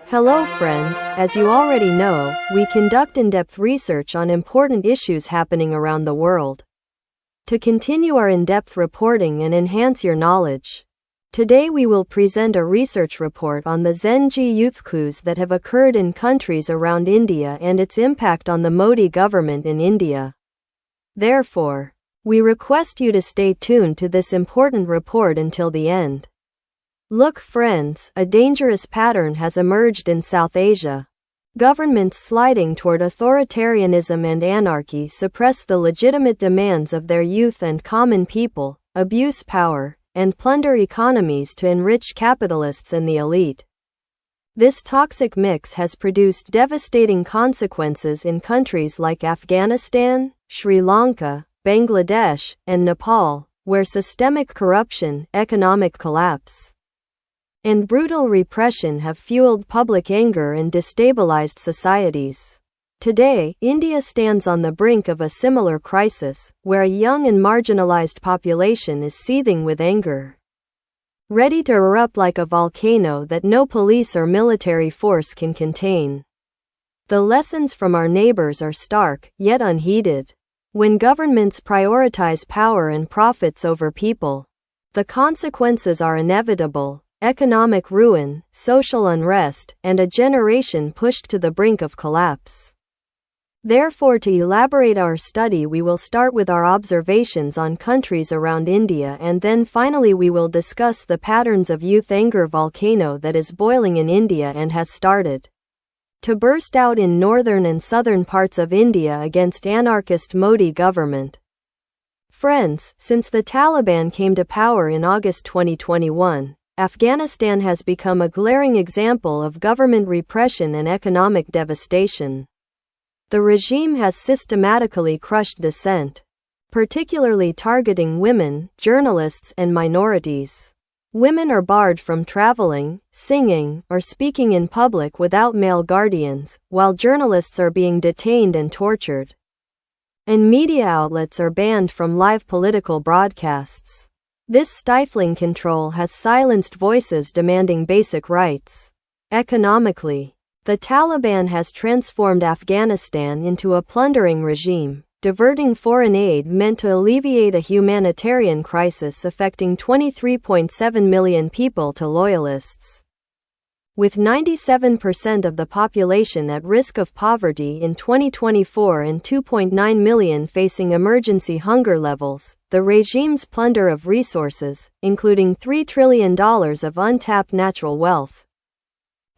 Hello friends, as you already know, we conduct in-depth research on important issues happening around the world. To continue our in-depth reporting and enhance your knowledge, today we will present a research report on the ZenZ youth coups that have occurred in countries around India and its impact on the Modi government in India. Therefore, we request you to stay tuned to this important report until the end. Look friends, a dangerous pattern has emerged in South Asia. Governments sliding toward authoritarianism and anarchy suppress the legitimate demands of their youth and common people, abuse power, and plunder economies to enrich capitalists and the elite. This toxic mix has produced devastating consequences in countries like Afghanistan, Sri Lanka, Bangladesh, and Nepal, where systemic corruption, economic collapse, and brutal repression have fueled public anger and destabilized societies. Today, India stands on the brink of a similar crisis, where a young and marginalized population is seething with anger, ready to erupt like a volcano that no police or military force can contain. The lessons from our neighbors are stark, yet unheeded. When governments prioritize power and profits over people, the consequences are inevitable: economic ruin, social unrest, and a generation pushed to the brink of collapse. Therefore, to elaborate our study, we will start with our observations on countries around India, and then finally we will discuss the patterns of youth anger volcano that is boiling in India and has started to burst out in northern and southern parts of India against anarchist Modi government. Friends, since the Taliban came to power in August 2021, Afghanistan has become a glaring example of government repression and economic devastation. The regime has systematically crushed dissent, particularly targeting women, journalists, and minorities. Women are barred from traveling, singing, or speaking in public without male guardians, while journalists are being detained and tortured, and media outlets are banned from live political broadcasts. This stifling control has silenced voices demanding basic rights. Economically, the Taliban has transformed Afghanistan into a plundering regime, diverting foreign aid meant to alleviate a humanitarian crisis affecting 23.7 million people to loyalists. With 97% of the population at risk of poverty in 2024 and 2.9 million facing emergency hunger levels, the regime's plunder of resources, including $3 trillion of untapped natural wealth,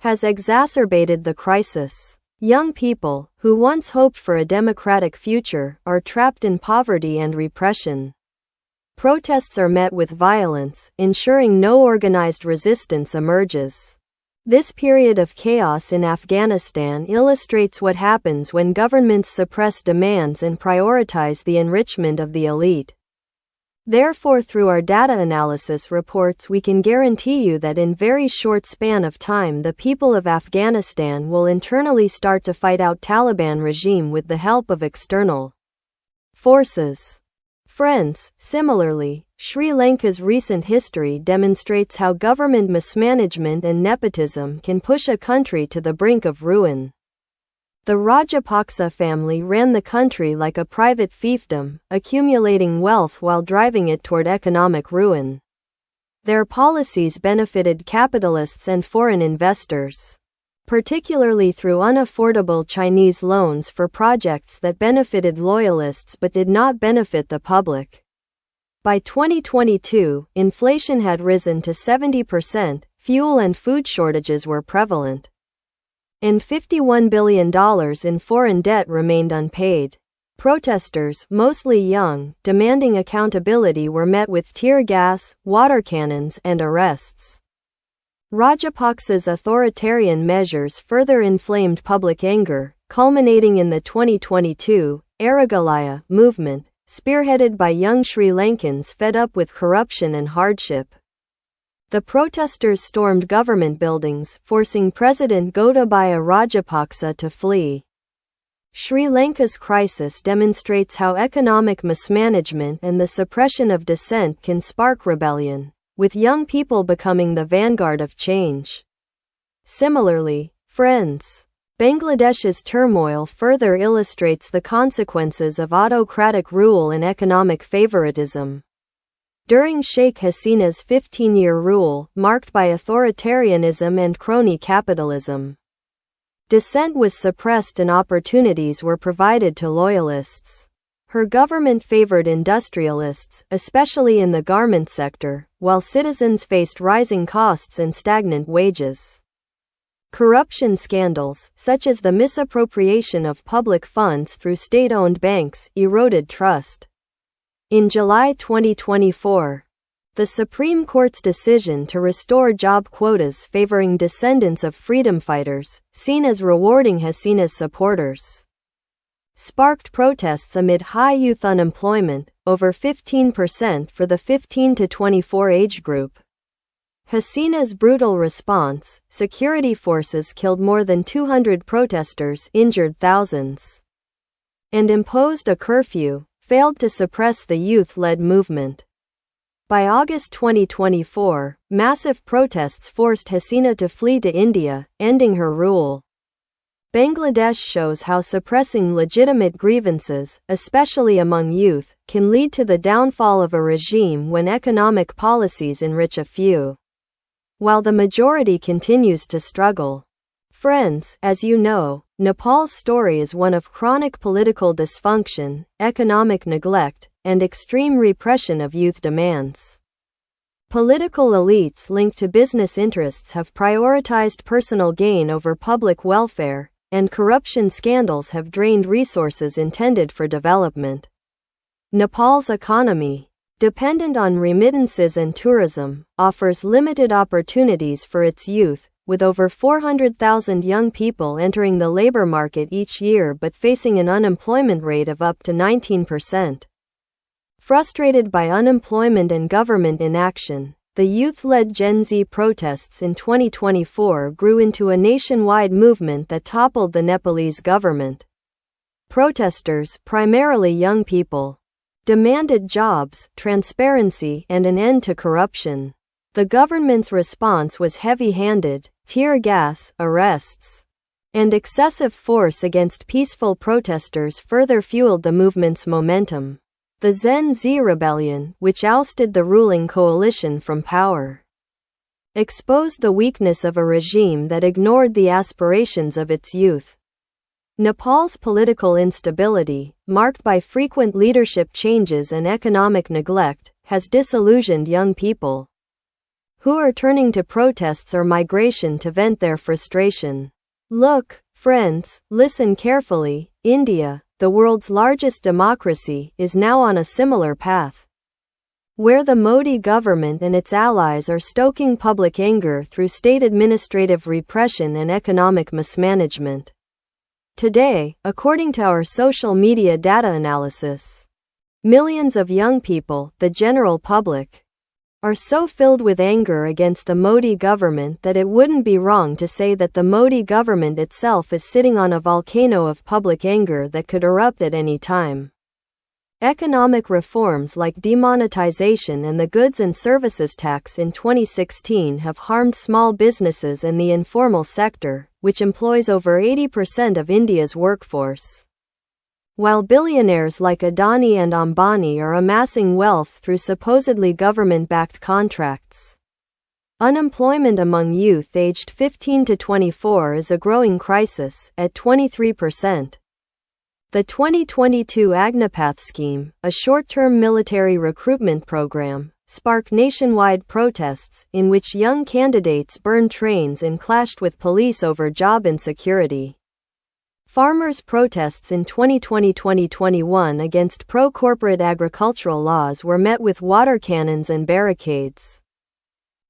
has exacerbated the crisis. Young people, who once hoped for a democratic future, are trapped in poverty and repression. Protests are met with violence, ensuring no organized resistance emerges. This period of chaos in Afghanistan illustrates what happens when governments suppress demands and prioritize the enrichment of the elite. Therefore, through our data analysis reports, we can guarantee you that in very short span of time the people of Afghanistan will internally start to fight out Taliban regime with the help of external forces. Friends, similarly, Sri Lanka's recent history demonstrates how government mismanagement and nepotism can push a country to the brink of ruin. The Rajapaksa family ran the country like a private fiefdom, accumulating wealth while driving it toward economic ruin. Their policies benefited capitalists and foreign investors, particularly through unaffordable Chinese loans for projects that benefited loyalists but did not benefit the public. By 2022, inflation had risen to 70%, fuel and food shortages were prevalent, and $51 billion in foreign debt remained unpaid. Protesters, mostly young, demanding accountability were met with tear gas, water cannons, and arrests. Rajapaksa's authoritarian measures further inflamed public anger, culminating in the 2022 Erodes movement, spearheaded by young Sri Lankans fed up with corruption and hardship. The protesters stormed government buildings, forcing President Gotabaya Rajapaksa to flee. Sri Lanka's crisis demonstrates how economic mismanagement and the suppression of dissent can spark rebellion, with young people becoming the vanguard of change. Similarly, Friends, Bangladesh's turmoil further illustrates the consequences of autocratic rule and economic favoritism. During Sheikh Hasina's 15-year rule, marked by authoritarianism and crony capitalism, dissent was suppressed and opportunities were provided to loyalists. Her government favored industrialists, especially in the garment sector, while citizens faced rising costs and stagnant wages. Corruption scandals, such as the misappropriation of public funds through state-owned banks, eroded trust. In July 2024, the Supreme Court's decision to restore job quotas favoring descendants of freedom fighters, seen as rewarding Hasina's supporters, sparked protests amid high youth unemployment, over 15% for the 15 to 24 age group. Hasina's brutal response: security forces killed more than 200 protesters, injured thousands, and imposed a curfew, failed to suppress the youth-led movement. By August 2024, massive protests forced Hasina to flee to India, ending her rule. Bangladesh shows how suppressing legitimate grievances, especially among youth, can lead to the downfall of a regime when economic policies enrich a few, while the majority continues to struggle. Friends, as you know, Nepal's story is one of chronic political dysfunction, economic neglect, and extreme repression of youth demands. Political elites linked to business interests have prioritized personal gain over public welfare, and corruption scandals have drained resources intended for development. Nepal's economy, dependent on remittances and tourism, offers limited opportunities for its youth, with over 400,000 young people entering the labor market each year but facing an unemployment rate of up to 19%. Frustrated by unemployment and government inaction, the youth-led Gen Z protests in 2024 grew into a nationwide movement that toppled the Nepalese government. Protesters, primarily young people, demanded jobs, transparency, and an end to corruption. The government's response was heavy-handed: tear gas, arrests, and excessive force against peaceful protesters further fueled the movement's momentum. The ZenZ rebellion, which ousted the ruling coalition from power, exposed the weakness of a regime that ignored the aspirations of its youth. Nepal's political instability, marked by frequent leadership changes and economic neglect, has disillusioned young people, who are turning to protests or migration to vent their frustration. Look, friends, listen carefully. India, the world's largest democracy, is now on a similar path, where the Modi government and its allies are stoking public anger through state administrative repression and economic mismanagement. Today, according to our social media data analysis, millions of young people, the general public, are so filled with anger against the Modi government that it wouldn't be wrong to say that the Modi government itself is sitting on a volcano of public anger that could erupt at any time. Economic reforms like demonetization and the goods and services tax in 2016 have harmed small businesses and the informal sector, which employs over 80% of India's workforce. While billionaires like Adani and Ambani are amassing wealth through supposedly government-backed contracts, unemployment among youth aged 15 to 24 is a growing crisis, at 23%. The 2022 Agnipath scheme, a short-term military recruitment program, sparked nationwide protests, in which young candidates burned trains and clashed with police over job insecurity. Farmers' protests in 2020-2021 against pro-corporate agricultural laws were met with water cannons and barricades.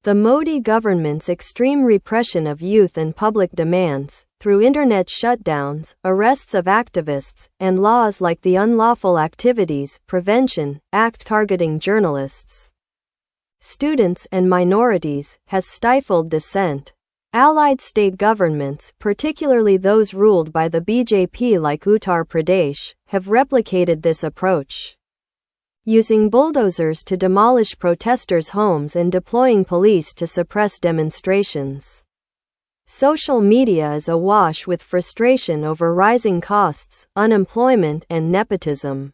The Modi government's extreme repression of youth and public demands, through internet shutdowns, arrests of activists, and laws like the Unlawful Activities Prevention Act targeting journalists, students, and minorities, has stifled dissent. Allied state governments, particularly those ruled by the BJP like Uttar Pradesh, have replicated this approach, using bulldozers to demolish protesters' homes and deploying police to suppress demonstrations. Social media is awash with frustration over rising costs, unemployment, and nepotism.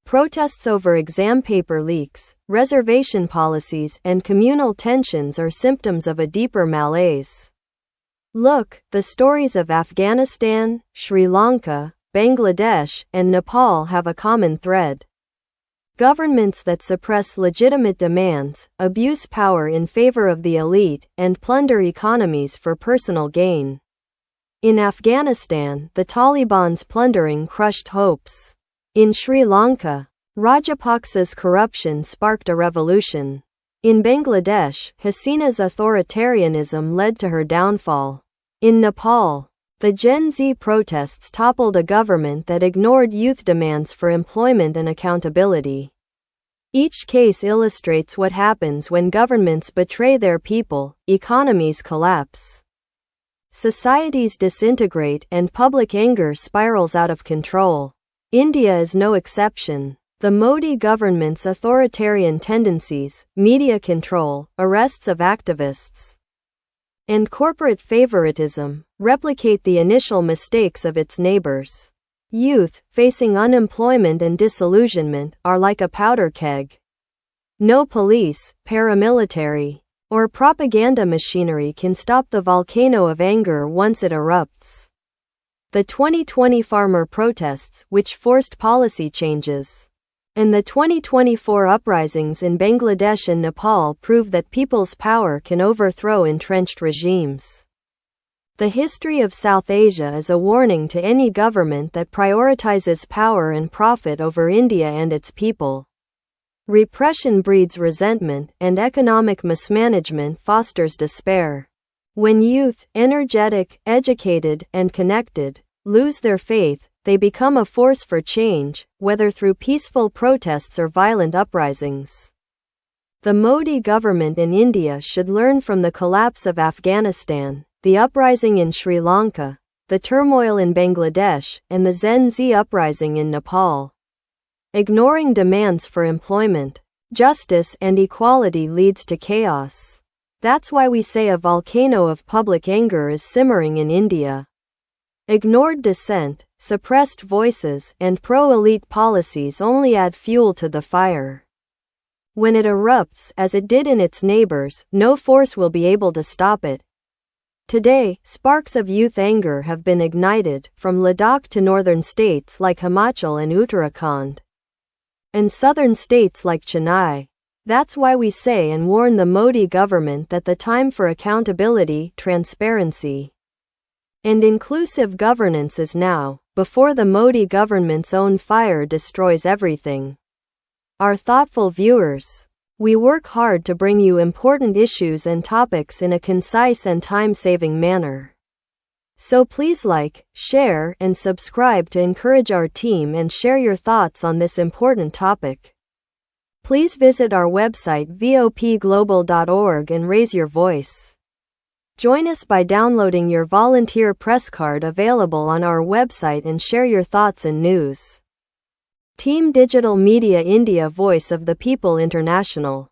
Protests over exam paper leaks, reservation policies, and communal tensions are symptoms of a deeper malaise. Look, the stories of Afghanistan, Sri Lanka, Bangladesh, and Nepal have a common thread. Governments that suppress legitimate demands, abuse power in favor of the elite, and plunder economies for personal gain. In Afghanistan, the Taliban's plundering crushed hopes. In Sri Lanka, Rajapaksa's corruption sparked a revolution. In Bangladesh, Hasina's authoritarianism led to her downfall. In Nepal, the Gen Z protests toppled a government that ignored youth demands for employment and accountability. Each case illustrates what happens when governments betray their people, economies collapse, societies disintegrate, and public anger spirals out of control. India is no exception. The Modi government's authoritarian tendencies, media control, arrests of activists, and corporate favoritism replicate the initial mistakes of its neighbors. Youth, facing unemployment and disillusionment, are like a powder keg. No police, paramilitary, or propaganda machinery can stop the volcano of anger once it erupts. The 2020 farmer protests, which forced policy changes, and the 2024 uprisings in Bangladesh and Nepal prove that people's power can overthrow entrenched regimes. The history of South Asia is a warning to any government that prioritizes power and profit over India and its people. Repression breeds resentment, and economic mismanagement fosters despair. When youth, energetic, educated, and connected, lose their faith, they become a force for change, whether through peaceful protests or violent uprisings. The Modi government in India should learn from the collapse of Afghanistan, the uprising in Sri Lanka, the turmoil in Bangladesh, and the ZenZ uprising in Nepal. Ignoring demands for employment, justice, and equality leads to chaos. That's why we say a volcano of public anger is simmering in India. Ignored dissent, suppressed voices, and pro-elite policies only add fuel to the fire. When it erupts, as it did in its neighbors, no force will be able to stop it. Today, sparks of youth anger have been ignited, from Ladakh to northern states like Himachal and Uttarakhand, and southern states like Chennai. That's why we say and warn the Modi government that the time for accountability, transparency, and inclusive governance is now, before the Modi government's own fire destroys everything. Our thoughtful viewers, we work hard to bring you important issues and topics in a concise and time-saving manner. So please like, share, and subscribe to encourage our team and share your thoughts on this important topic. Please visit our website VOPGLOBAL.org and raise your voice. Join us by downloading your volunteer press card available on our website and share your thoughts and news. Team Digital Media India, Voice of the People International.